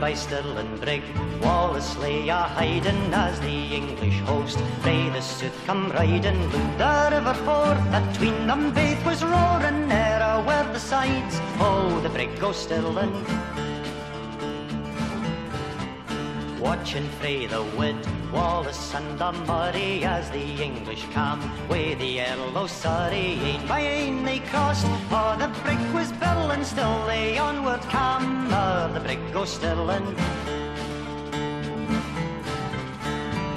by Stirling brig, Wallace lay a hiding as the English host frae the south come riding. Blew the river forth, that tween them baith was roaring, ne'er were the sides o' the brig o' Stirling. Watching frae the wood, Wallace and the Murray, as the English cam wi' the Earl o' Surrey. Ane by ane they crossed, oh the brig was billin', still they onward cam, the brig o' Stirling.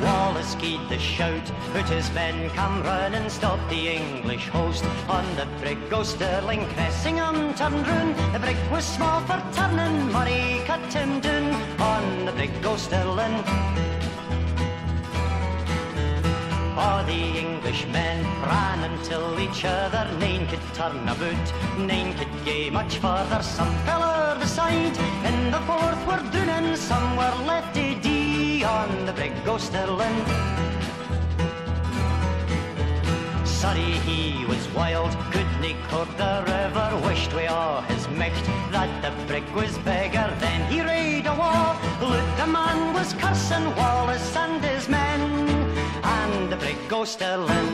Wallace gied the shout, but his men come running, stop the English host on the brig o' Stirling. Cressing on turned round, the brig was small for turning, Murray cut him down on the brig o' Stirling. Oh, the Englishmen ran until each other, nane could turn about, nane could gae much further. Some fell o'er the side, in the fourth were drowning, some were left to die on the brig o' Stirling. Surrey he was wild, couldn't court the river, wished wi' all his micht that the brig was bigger. Then he rade awa, look the man was cursing Wallace and his men, and the brig o' Stirling.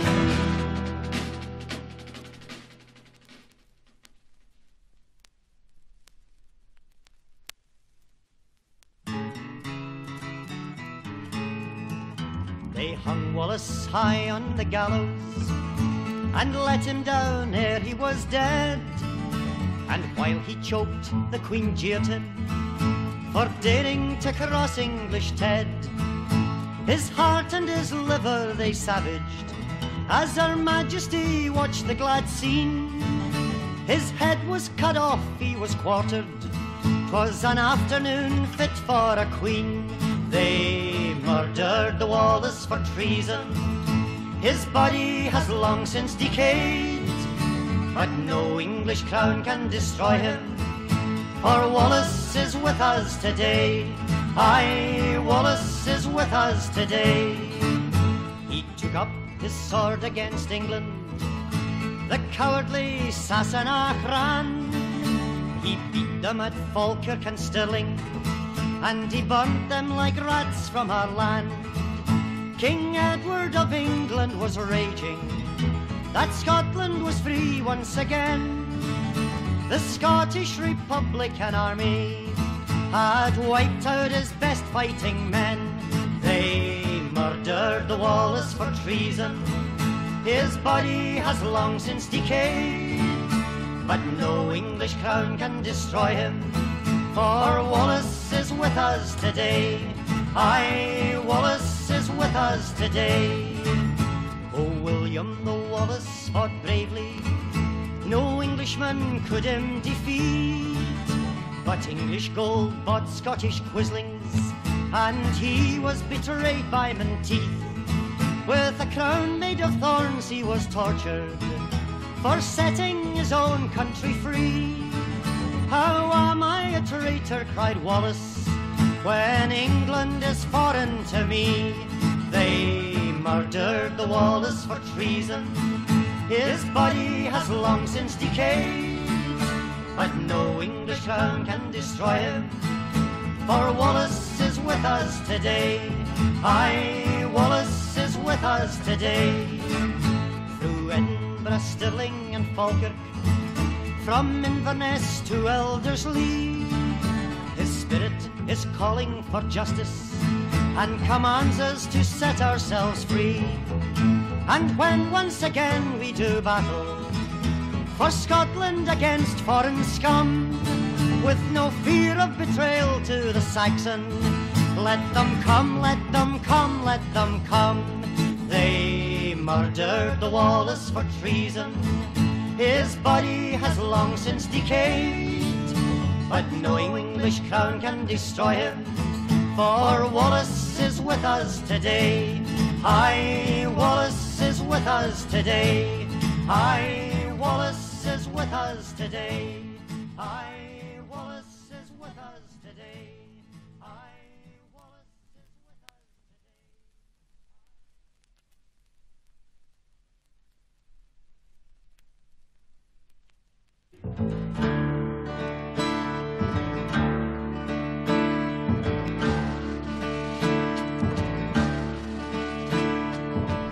They hung Wallace high on the gallows and let him down ere he was dead. And while he choked, the Queen jeered him for daring to cross English Ted. His heart and his liver they savaged as Her Majesty watched the glad scene. His head was cut off, he was quartered, 'twas an afternoon fit for a queen. They murdered the Wallace for treason, his body has long since decayed, but no English crown can destroy him, for Wallace is with us today. Aye, Wallace is with us today. He took up his sword against England, the cowardly Sassenach ran. He beat them at Falkirk and Stirling, and he burnt them like rats from our land. King Edward of England was raging that Scotland was free once again. The Scottish Republican Army had wiped out his best fighting men. They murdered the Wallace for treason, his body has long since decayed, but no English crown can destroy him, for Wallace is with us today. Aye, Wallace is with us today. Oh, William the Wallace fought bravely, no Englishman could him defeat, but English gold bought Scottish quislings, and he was betrayed by Menteith. With a crown made of thorns he was tortured for setting his own country free. How am I a traitor, cried Wallace, when England is foreign to me? They murdered the Wallace for treason, his body has long since decayed, but no English crown can destroy him, for Wallace is with us today. Aye, Wallace is with us today. Through Edinburgh, Stirling and Falkirk, from Inverness to Elderslie, his spirit is calling for justice and commands us to set ourselves free. And when once again we do battle for Scotland against foreign scum, with no fear of betrayal to the Saxon, let them come, let them come, let them come. They murdered the Wallace for treason, his body has long since decayed, but no English crown can destroy him, for Wallace is with us today. Aye, Wallace is with us today. Aye, Wallace is with us today. Aye, Wallace is with us today. Aye, Wallace is with us today.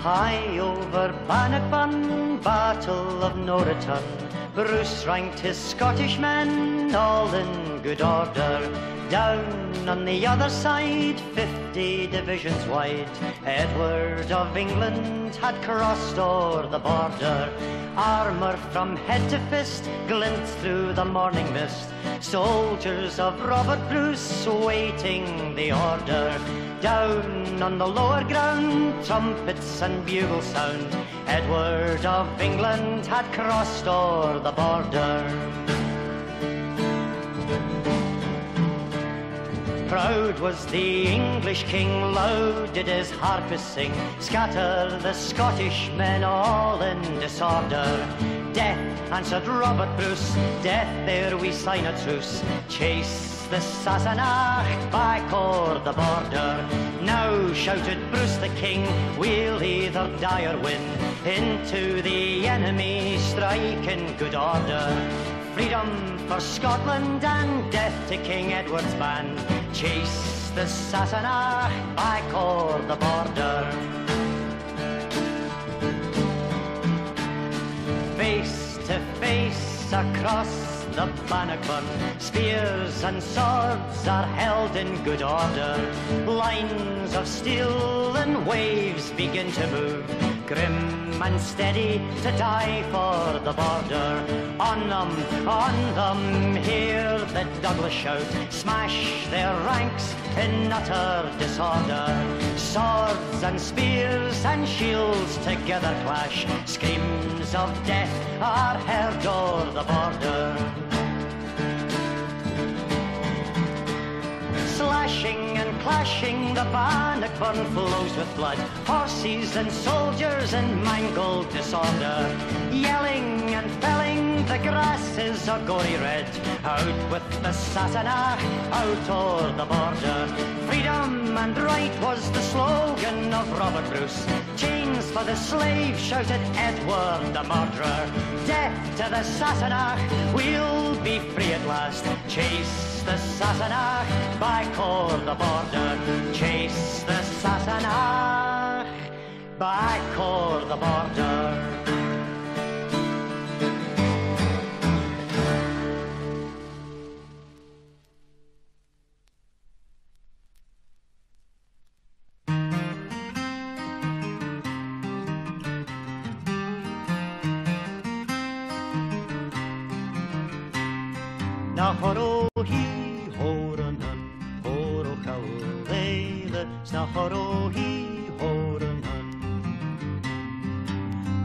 High over Bannockburn, battle of no return, Bruce ranked his Scottish men all in good order. Down on the other side, 50 divisions wide, Edward of England had crossed o'er the border. Armour from head to fist glints through the morning mist, soldiers of Robert Bruce waiting the order. Down on the lower ground, trumpets and bugles sound, Edward of England had crossed o'er the border. Proud was the English king, loud did his harpist sing, scatter the Scottish men all in disorder. Death, answered Robert Bruce, death, there we sign a truce, chase the Sassenach back o'er the border. Now, shouted Bruce the king, we'll either die or win, into the enemy strike in good order. Freedom for Scotland and death to King Edward's band, chase the Sassenach back o'er the border. Face to face across the Bannockburn, spears and swords are held in good order. Lines of steel and waves begin to move, grim and steady to die for the border. On them, hear the Douglas shout, smash their ranks in utter disorder. Swords and spears and shields together clash, screams of death are heard o'er the border. Slashing and clashing, the Bannockburn flows with blood, horses and soldiers in mangled disorder. Yelling and felling, the grass is a gory red, out with the Sassenach, out o'er the border. Freedom and right was the slogan of Robert Bruce, chains for the slave, shouted Edward the murderer. Death to the Sassenach, we'll be free at last, chase the Sassenach back o'er the border, chase the Sassenach back o'er the border. Na horo hi horanan, horo kaulele, sna horo hi horanan.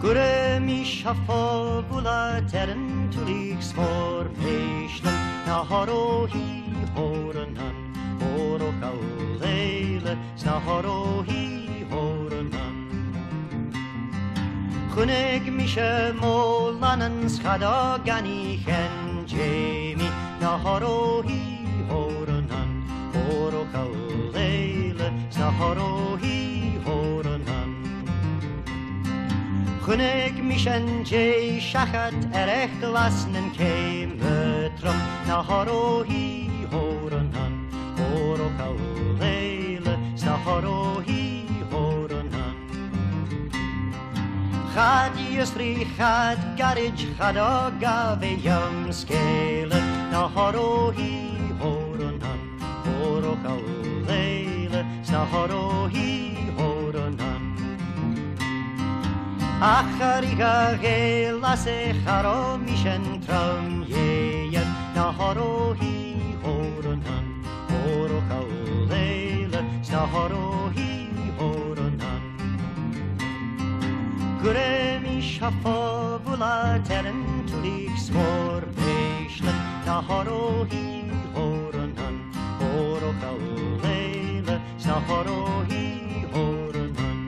Gure mish hafol bula terren tulik smor peishnan, na horo hi horanan, horo kaulele, sna horo hi horanan. Chunig mishe molanan schada gani chen Jamie, na horo hi horanan, horo kaulele, sna horo hi horanan. Chunig mishen jay shachat erech glasnen kemetrum, na horo hi horanan, horo kaulele, sna horo hi horanan. Chad yusri, chad garage, chad o gave yum scale, na horo hi horanan, horo kaulele, sna horo hi horanan. Achariga ge lase charo mishen tram yeyan, na horo hi horanan, horo kaulele, sna horo hi horanan. Gure mish hafo bula terren tulik smor peishlan, na horo hi horanan, horo kaulele, sna horo hi horanan.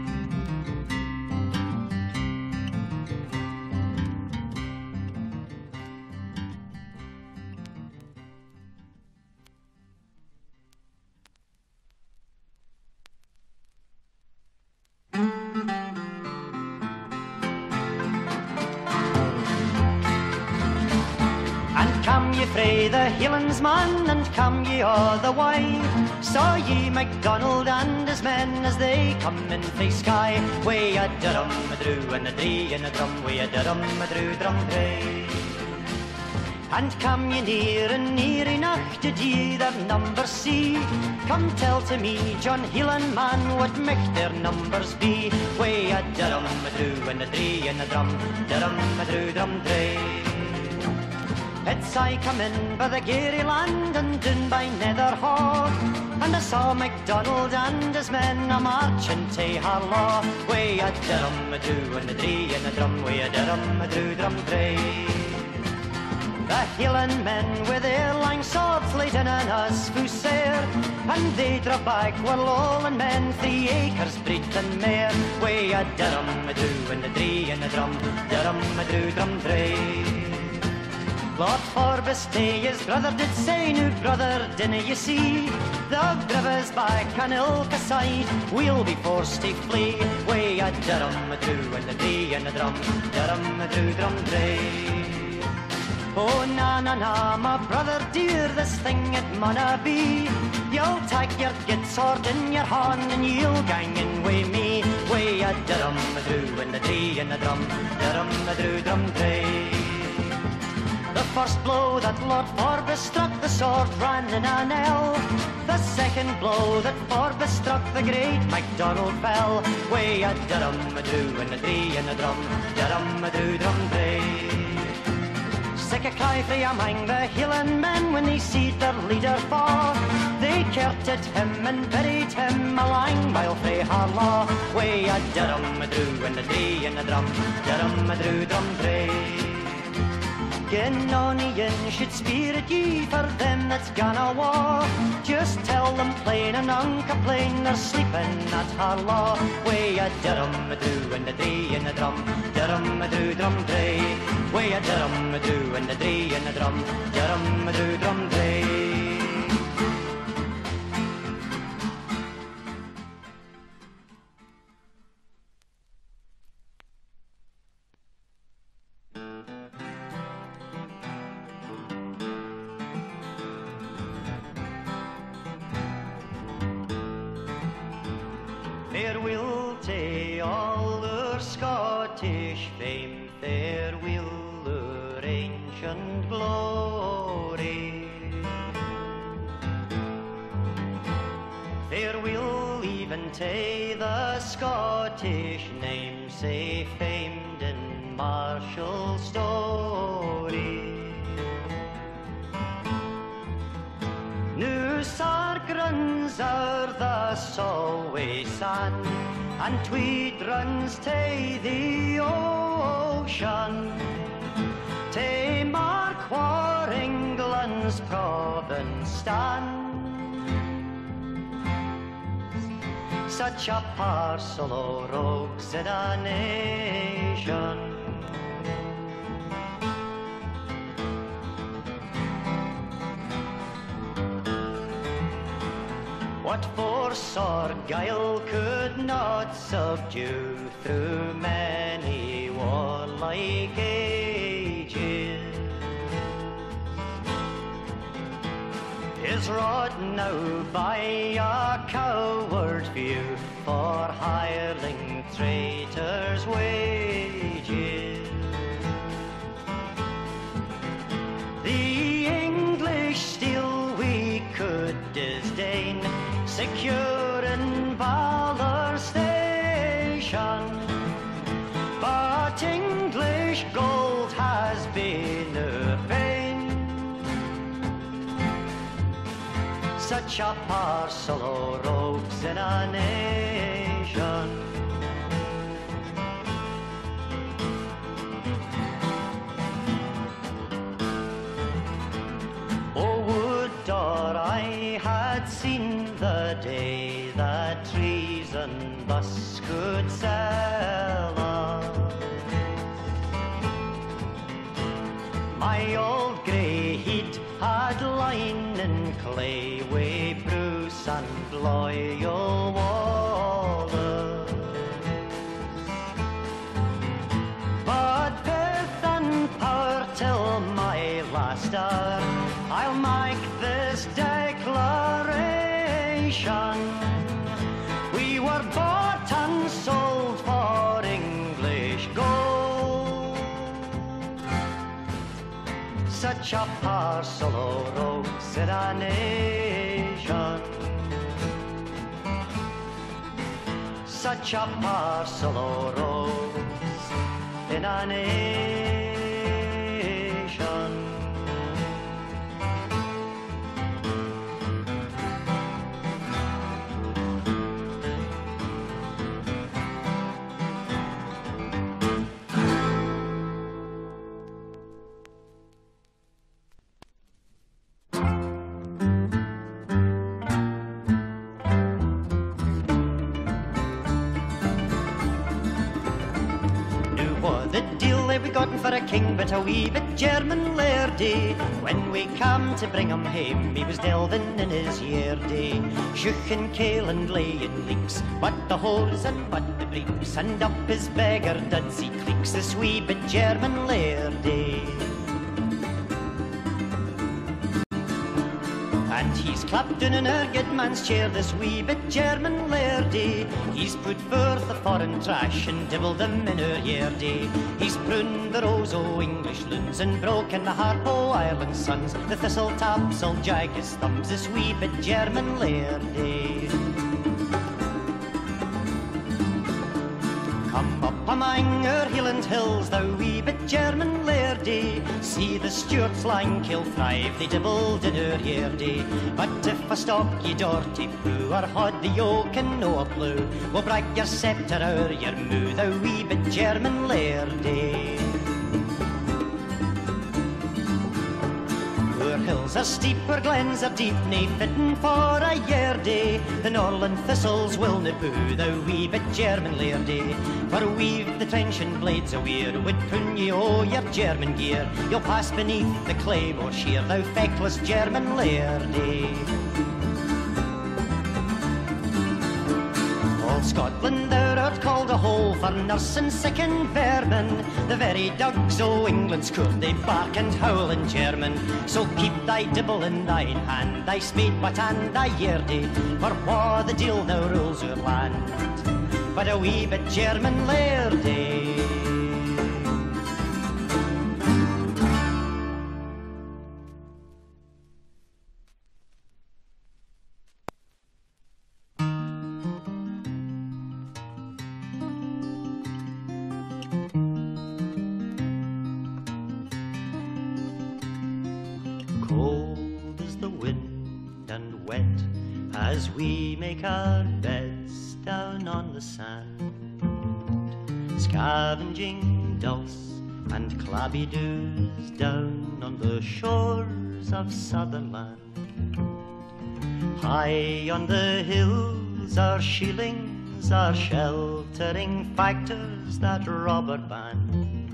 Come ye frae the the Highlands man, and come ye all the way. Saw ye MacDonald and his men as they come in frae Skye. Way a drum a drew and a dree and a drum, way a drum a drew drum dray. And come ye near and near enough, did ye their numbers see? Come tell to me, John Hielan man, what micht their numbers be? Way a drum a drew and a dree and a drum a drew drum dray. It's I come in by the Gary land and down by Netherhaw, and I saw MacDonald and his men a marching tae Harlaw. Way a drum a drew and a dree and a drum, way a drum a drew drum dray. The Hielan men with their lang swords laid in on us who sair, and they draw back were Lowland men 3 acres breadth and mair. Way a drum a drew and a dree and a drum a drew drum dray. Lord Forbes tae his brother did say, new brother, dinna ye see? The drivers back on ilka side, we'll be forced to flee. Way a drum a drew and a dree and a drum a drew drum dray. Oh na na na, my brother dear, this thing it mauna be. You'll take your good sword in your hand and you'll gang in wi' me. Way a drum a drew and a dree and a drum a drew drum dray. The first blow that Lord Forbes struck, the sword ran in an ell. The second blow that Forbes struck, the great MacDonald fell. Way a drum a drew and a dree and a drum a drew drum dray. Sick a cry frae amang the Hielan men when they seed their leader fall. They courted him and buried him a lang mile frae Harlaw. Way a drum a drew and a dree and a drum a drew drum dray. Gin ony yin should spirit ye for them that's gone a war. Just tell them plain and uncomplain they're sleeping at Harlaw. Way a drum a drew and a dree and a drum a drew drum dray. Way a drum a drew and a dree and a drum a drew drum dray. Farewell to all our Scottish fame, farewell our ancient glory. Farewell even to the Scottish name, sae famed in martial story. New Sark runs o'er the Solway Sand, and Tweed runs to the ocean, to mark where England's province stands. Such a parcel o' rogues in a nation. What force or guile could not subdue through many warlike ages is wrought now by a coward few for hireling traitors' wages. The English still we could disdain, secure in valor's station, but English gold has been a pain. Such a parcel o' rogues in a nation. Oh, would or I had seen the day that treason thus could sell us. My old grey heat had lain in clay wi' Bruce and loyal Wallace, but birth and power till my last hour I'll this declaration. We were bought and sold for English gold. Such a parcel of rogues in a nation. Such a parcel of rogues in a nation. The deal that we gotten for a king, but a wee bit German lairdie. When we come to bring him home, he was delving in his yeardie, shucking kale and laying leeks, but the hose and but the breeks, and up his beggar duds he creaks, this wee bit German lairdie. And he's clapped in a good man's chair, this wee bit German lairdie. He's put forth the foreign trash and dibbled them in her yeardie. He's pruned the rose o' English loons and broken the harp o' Ireland's sons. The thistle taps all jag his thumbs, this wee bit German lairdie. Come up among our Highland hills, thou wee bit German lairdie. See the Stuarts lying Kilthrive, they dibbled in our yeardie. But if I stop ye dirty brew, or haud the yoke and no a blue, we'll break your sceptre or your moo, thou wee bit German lairdie. Our hills are steep, our glens are deep, nae fitting for a yeardie. The Norland thistles will na boo, thou wee bit German lairdie. For we've the trenchant blades a weir, would prune ye o' your German gear. You'll pass beneath the claymore sheer, thou feckless German lairdie. All Scotland thou art called a hole for nursing sick and vermin. The very dogs o' England's court, they bark and howl in German. So keep thy dibble in thine hand, thy spade butt and thy yeardie, for wha the deal thou rules our land, but a wee bit German lairdie. Cold is the wind and wet as we make our beds down on the sand, scavenging dulse and clabby-doos down on the shores of Sutherland. High on the hills our shillings are sheltering factors that robber band.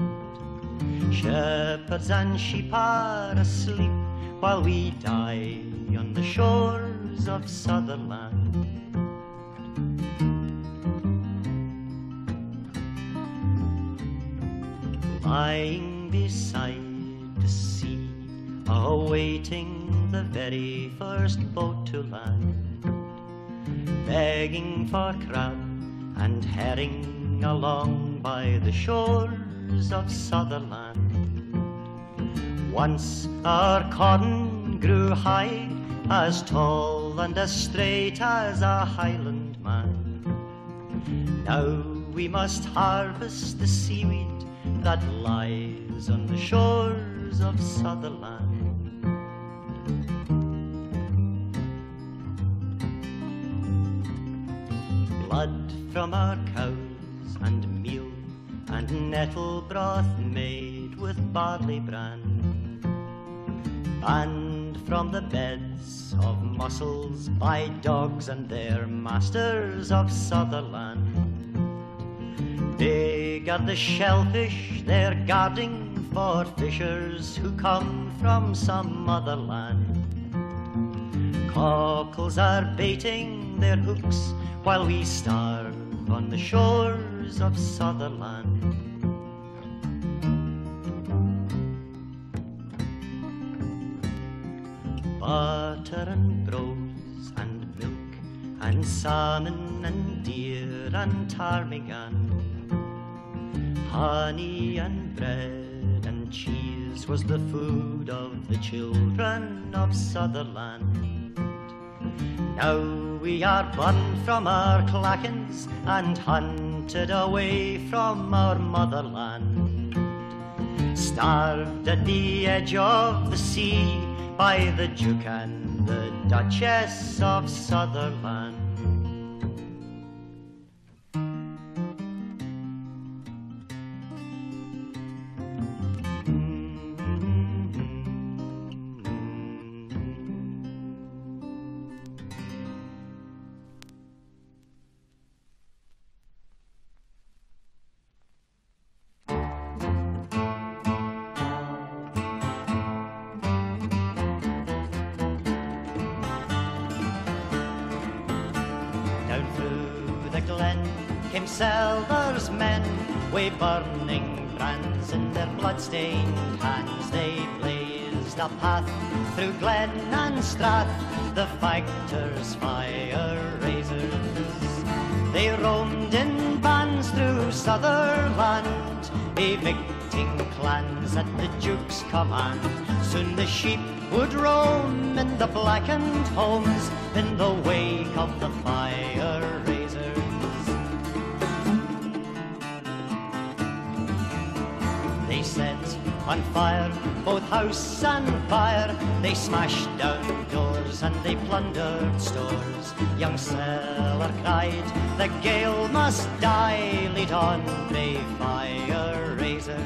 Shepherds and sheep are asleep while we die on the shores of Sutherland. Lying beside the sea, awaiting the very first boat to land, begging for crab and herring along by the shores of Sutherland. Once our cotton grew high, as tall and as straight as a Highland man. Now we must harvest the seaweed that lies on the shores of Sutherland. Blood from our cows and meal and nettle broth made with barley bran, and from the beds of mussels by dogs and their masters of Sutherland. Big are the shellfish they're guarding for fishers who come from some other land. Cockles are baiting their hooks while we starve on the shores of Sutherland. butter and brose and milk and salmon and deer and ptarmigan. Honey and bread and cheese was the food of the children of Sutherland. Now we are burned from our clackins and hunted away from our motherland, starved at the edge of the sea by the Duke and the Duchess of Sutherland. Came Seller's men, with burning brands in their blood-stained hands. They blazed a path through glen and strath, the factors' fire razors. They roamed in bands through Sutherland, evicting clans at the Duke's command. Soon the sheep would roam in the blackened homes in the wake of the fire razors. They set on fire both house and byre, they smashed down doors and they plundered stores. Young Seller cried, the Gael must die, lead on, brave fire razors.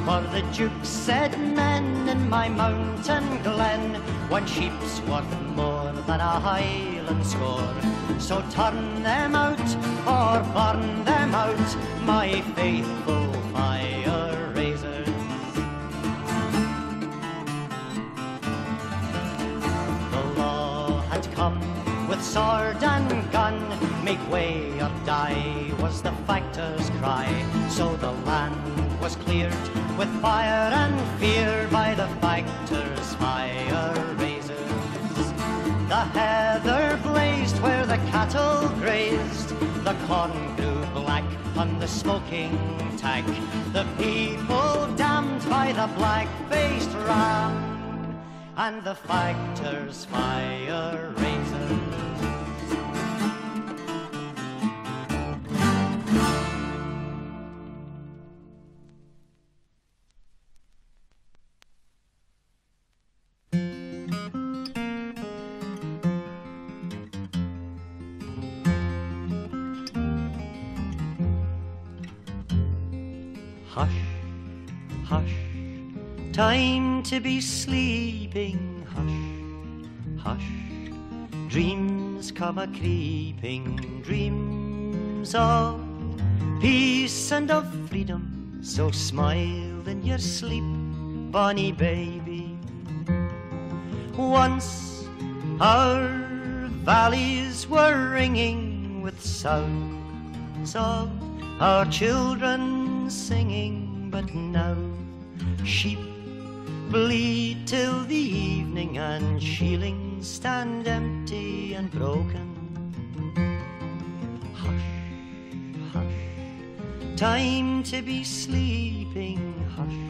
For the Duke said, men in my mountain glen, one sheep's worth more than a Highland score. So turn them out or burn them out, my faithful fire razors. The law had come with sword and gun, make way or die was the factor's cry. So the land was cleared with fire and fear by the factors' fire razors. The heather blazed where the cattle grazed, the corn grew black on the smoking tack. The people damned by the black-faced ram and the factors' fire razors. Hush, hush, time to be sleeping. Hush, hush, dreams come a-creeping, dreams of peace and of freedom. So smile in your sleep, bonny baby. Once our valleys were ringing with sounds of our children singing, but now sheep bleed till the evening and sheilings stand empty and broken. Hush, hush, time to be sleeping. Hush,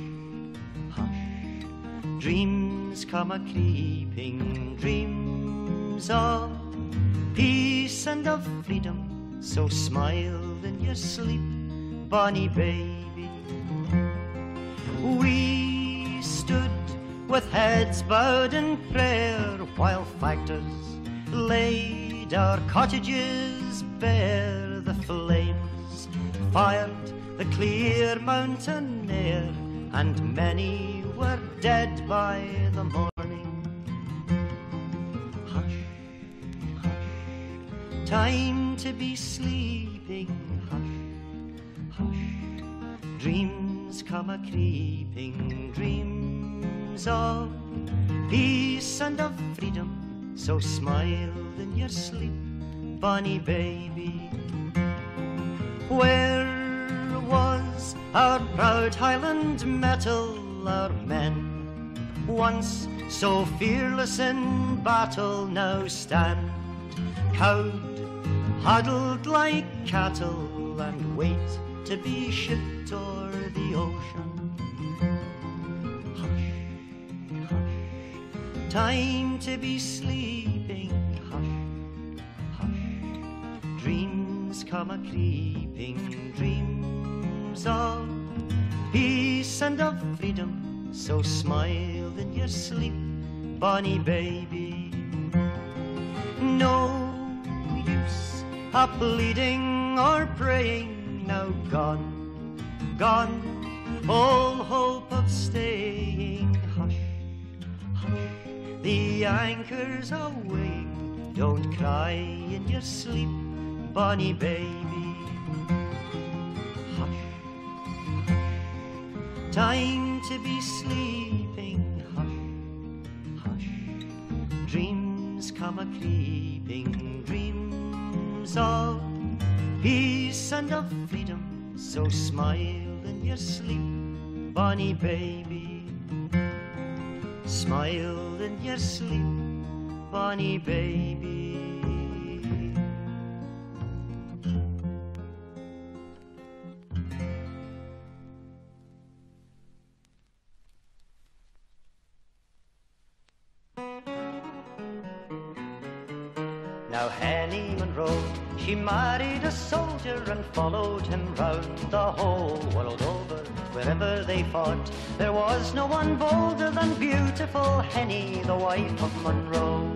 hush, dreams come a-creeping, dreams of peace and of freedom. So smile in your sleep, bonny baby. We stood with heads bowed in prayer while factors laid our cottages bare. The flames fired the clear mountain air, and many were dead by the morning. Hush, hush, time to be sleeping. Hush, hush, dreams come a-creeping, dreams of peace and of freedom. So smile in your sleep, bonny baby. Where was our proud Highland metal, our men, once so fearless in battle now stand, cowed, huddled like cattle, and wait to be shipped o'er the ocean. Hush, hush, time to be sleeping. Hush, hush, dreams come a-creeping, dreams of peace and of freedom, so smile in your sleep, bonny baby. No use a pleading or praying, now gone, gone, all hope of staying. Hush, hush, the anchor's aweigh, don't cry in your sleep, bonny baby. Hush, hush, time to be sleeping. Hush, hush, dreams come a-creeping, dreams of peace and of freedom, so smile in your sleep, bonny baby. Smile in your sleep, bonny baby. Now Henny Monroe, she married a soldier and followed him round the whole world over. Wherever they fought, there was no one bolder than beautiful Henny, the wife of Monroe.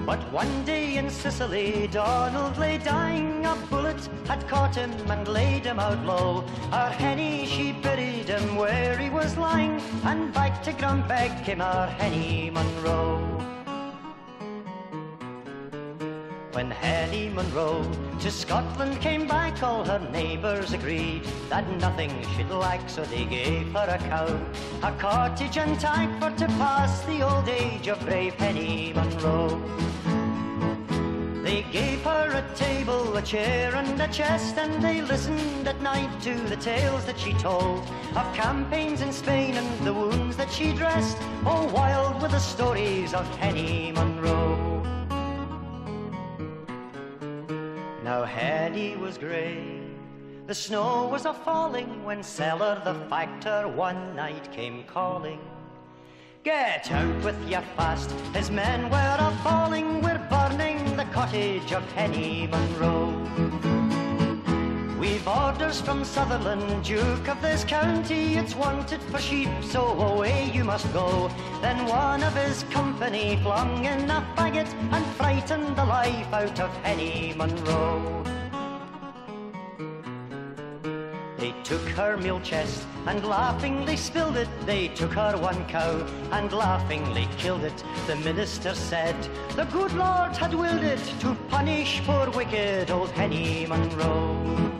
But one day in Sicily, Donald lay dying. A bullet had caught him and laid him out low. Our Henny, she buried him where he was lying, and back to Grumbeck came our Henny Monroe. When Henny Monroe to Scotland came back, all her neighbours agreed that nothing she'd lack, so they gave her a cow, a cottage and tank, for to pass the old age of brave Henny Monroe. They gave her a table, a chair and a chest, and they listened at night to the tales that she told of campaigns in Spain and the wounds that she dressed. Oh, wild were the stories of Henny Monroe. Now Henny was grey, the snow was a-falling, when Cellar the factor one night came calling. Get out with you fast, his men were a-falling, we're burning the cottage of Henny Monroe. We've orders from Sutherland, Duke of this county, it's wanted for sheep, so away you must go. Then one of his company flung in a faggot and frightened the life out of Henny Monroe. They took her meal chest and laughingly spilled it. They took her one cow and laughingly killed it. The minister said the good Lord had willed it to punish poor wicked old Henny Monroe.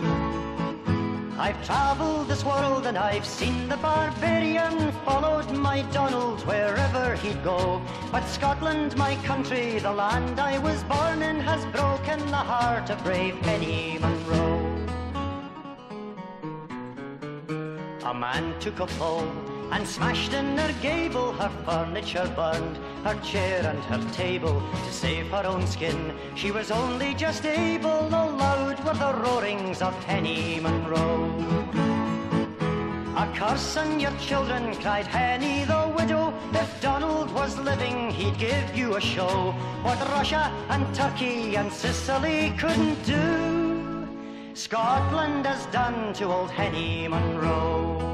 I've travelled this world and I've seen the barbarian, followed my Donald wherever he'd go. But Scotland, my country, the land I was born in, has broken the heart of brave Henny Monroe. A man took a pole and smashed in her gable, her furniture burned, her chair and her table. To save her own skin, she was only just able, though loud were the roarings of Henny Monroe. A curse on your children, cried Henny the widow, if Donald was living he'd give you a show. What Russia and Turkey and Sicily couldn't do, Scotland has done to old Henny Monroe.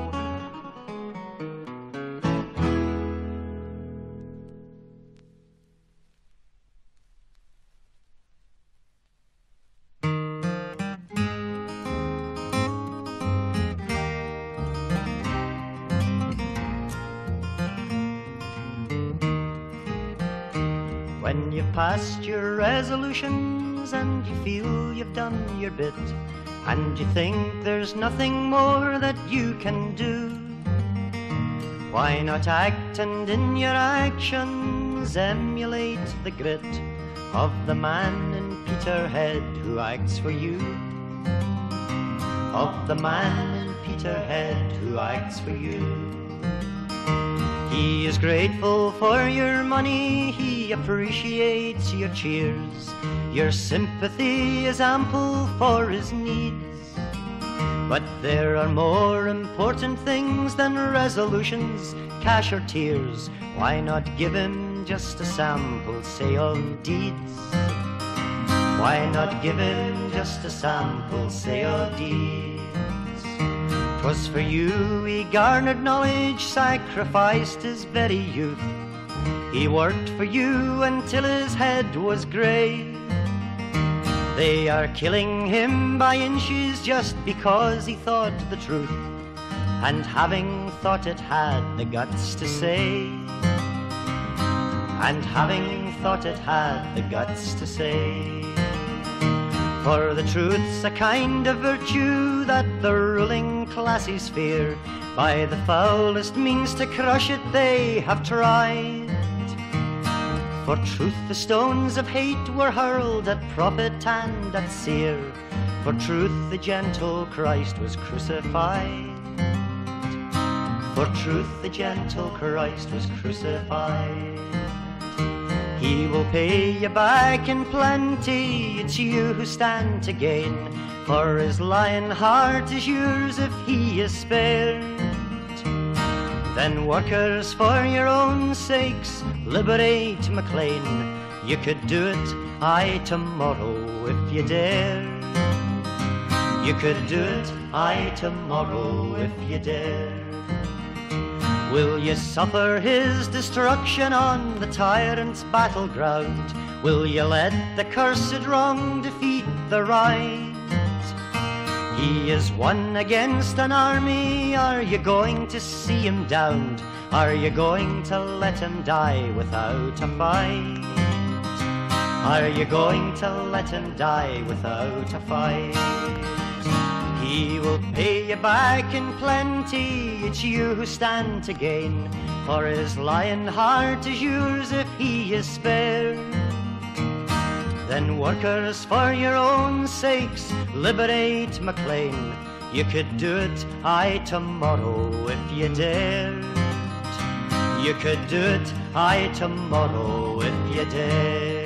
When you've passed your resolutions and you feel you've done your bit, and you think there's nothing more that you can do, why not act and in your actions emulate the grit of the man in Peterhead who acts for you, of the man in Peterhead who acts for you. He is grateful for your money, he appreciates your cheers. Your sympathy is ample for his needs. But there are more important things than resolutions, cash or tears. Why not give him just a sample, say, of deeds? Why not give him just a sample, say, of deeds? 'Twas for you he garnered knowledge, sacrificed his very youth. He worked for you until his head was grey. They are killing him by inches just because he thought the truth, and having thought it had the guts to say. And having thought it had the guts to say. For the truth's a kind of virtue that the ruling classes fear. By the foulest means to crush it they have tried. For truth the stones of hate were hurled at prophet and at seer. For truth the gentle Christ was crucified. For truth the gentle Christ was crucified. He will pay you back in plenty, it's you who stand to gain. For his lion heart is yours if he is spared. Then workers, for your own sakes, liberate MacLean. You could do it, aye, tomorrow if you dare. You could do it, aye, tomorrow if you dare. Will you suffer his destruction on the tyrant's battleground? Will you let the cursed wrong defeat the right? He is one against an army, are you going to see him downed? Are you going to let him die without a fight? Are you going to let him die without a fight? He will pay you back in plenty, it's you who stand to gain. For his lion heart is yours if he is spared. Then workers, for your own sakes, liberate MacLean. You could do it, aye, tomorrow if you dared. You could do it, aye, tomorrow if you dared.